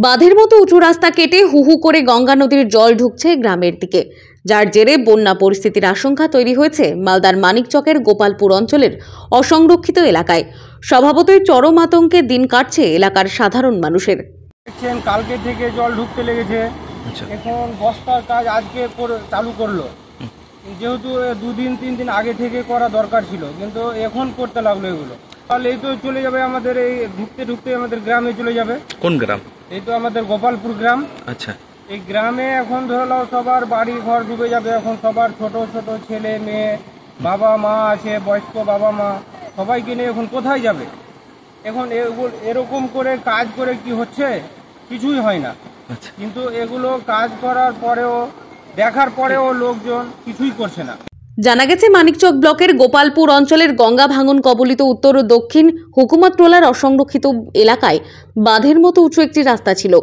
বাঁধের মতো উঁচু রাস্তা কেটে হু হু করে গঙ্গা নদীর জল ঢুকছে গ্রামের দিকে, যার জেরে বন্যা পরিস্থিতির আশঙ্কা তৈরি হয়েছে মালদার মানিকচকের গোপালপুর অঞ্চলের অসংরক্ষিত এলাকায়। স্বভাবতই চরম আতঙ্কে দিন কাটছে এলাকার সাধারণ মানুষের। কালকে থেকে জল ঢুকতে লেগেছে। এখন বস্তার কাজ আজকে চালু করলো, যেহেতু 2 দিন 3 দিন আগে থেকে করা দরকার ছিল, কিন্তু এখন করতে লাগলো এগুলো। তাহলে এই তো চলে যাবে আমাদের, এই ঢুকতে ঢুকতে আমাদের গ্রামে চলে যাবে। কোন গ্রাম? এই তো আমাদের গোপালপুর গ্রাম। আচ্ছা, এই গ্রামে এখন ধরো সবার বাড়ি ঘর ডুবে যাবে। এখন সবার ছোট ছোট ছেলে মেয়ে, বাবা মা আছে, বয়স্ক বাবা মা, সবাইকে নিয়ে এখন কোথায় যাবে? এখন এরকম করে কাজ করে কি হচ্ছে? কিছুই হয় না। কিন্তু এগুলো কাজ করার পরেও, দেখার পরেও লোকজন কিছুই করছে না। জানা গেছে, মানিকচক ব্লকের গোপালপুর অঞ্চলের গঙ্গা ভাঙন কবলিত উত্তর ও দক্ষিণ হুকুমতটোলার অসংরক্ষিত এলাকায় বাঁধের মতো উঁচু একটি রাস্তা ছিল।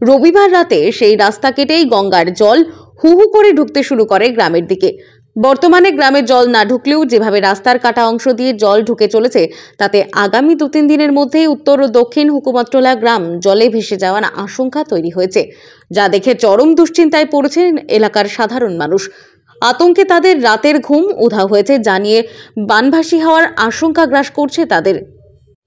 রবিবার রাতে সেই রাস্তা কেটেই গঙ্গার জল হু হু করে ঢুকতে শুরু করে গ্রামের দিকে। বর্তমানে গ্রামের জল না ঢুকলেও যেভাবে রাস্তার কাটা অংশ দিয়ে জল ঢুকে চলেছে, তাতে আগামী 2-3 দিনের মধ্যেই উত্তর ও দক্ষিণ হুকুমতটোলা গ্রাম জলে ভেসে যাওয়ার আশঙ্কা তৈরি হয়েছে, যা দেখে চরম দুশ্চিন্তায় পড়েছেন এলাকার সাধারণ মানুষ। আতঙ্কে তাদের রাতের ঘুম উধাও হয়েছে জানিয়ে বানভাসী হওয়ার আশঙ্কা গ্রাস করছে তাদের।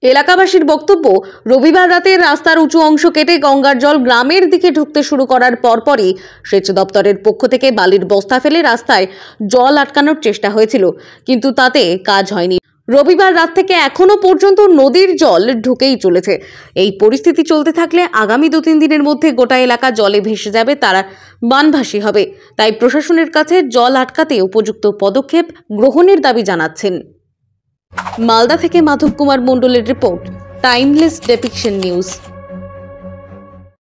এলাকাবাসীর বক্তব্য, রবিবার রাতে রাস্তার উঁচু অংশ কেটে গঙ্গার জল গ্রামের দিকে ঢুকতে শুরু করার পরপরই সেচ দপ্তরের পক্ষ থেকে বালির বস্তা ফেলে রাস্তায় জল আটকানোর চেষ্টা হয়েছিল, কিন্তু তাতে কাজ হয়নি। রবিবার রাত থেকে এখনো পর্যন্ত নদীর জল ঢুকেই চলেছে। এই পরিস্থিতি চলতে থাকলে আগামী 2-3 দিনের মধ্যে গোটা এলাকা জলে ভেসে যাবে, তারা বানভাসী হবে। তাই প্রশাসনের কাছে জল আটকাতে উপযুক্ত পদক্ষেপ গ্রহণের দাবি জানাচ্ছেন। মালদা থেকে মাধব কুমার মণ্ডলের রিপোর্ট, টাইমলেস ডেপিকশন নিউজ।